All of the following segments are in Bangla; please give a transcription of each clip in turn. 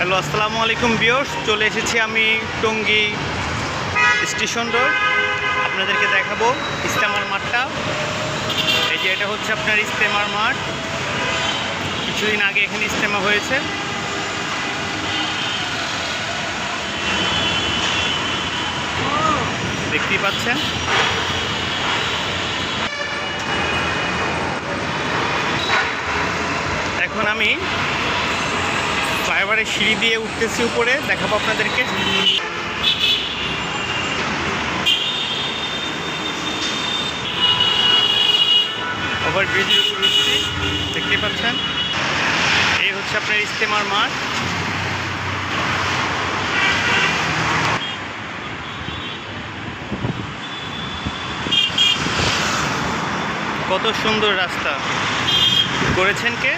হ্যালো, আসসালামু আলাইকুম ভিউয়ার্স। চলে এসেছি আমি টঙ্গী স্টেশন রোড। আপনাদেরকে দেখাবো ইস্তেমার মাঠটা। এই যে এটা হচ্ছে আপনার ইস্তেমার মাঠ। কিছুদিন আগে এখানে ইস্তেমা হয়েছে। দেখতেই পাচ্ছেন। এখন আমি ফ্লাইওভারের সিঁড়ি দিয়ে উঠতেছি উপরে, দেখাবো আপনাদেরকে। ওভারব্রিজের উপর উঠছি, দেখতে পাচ্ছেন। এই হচ্ছে আপনার ইস্তেমার মাঠ। কত সুন্দর রাস্তা করেছেন কে?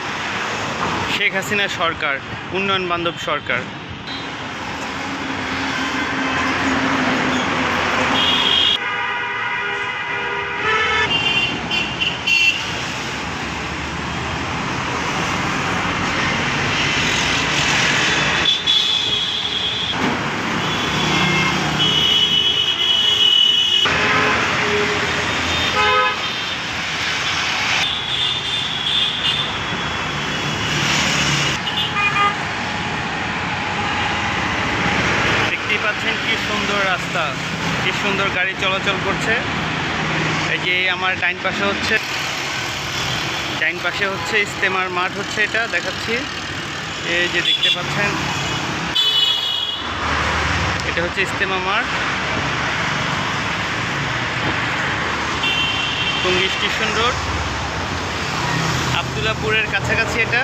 শেখ হাসিনা সরকার, উন্নয়ন বান্ধব সরকার। পাচ্ছেন কি সুন্দর রাস্তা, কি সুন্দর গাড়ি চলাচল করছে। এই যে আমার ডাইন পাশে হচ্ছে ইস্তেমার মাঠ হচ্ছে, এটা দেখাচ্ছি। এই যে দেখতে পাচ্ছেন, এটা হচ্ছে ইস্তেমা মাঠ, টঙ্গী স্টেশন রোড, আবদুল্লাপুরের কাছাকাছি এটা।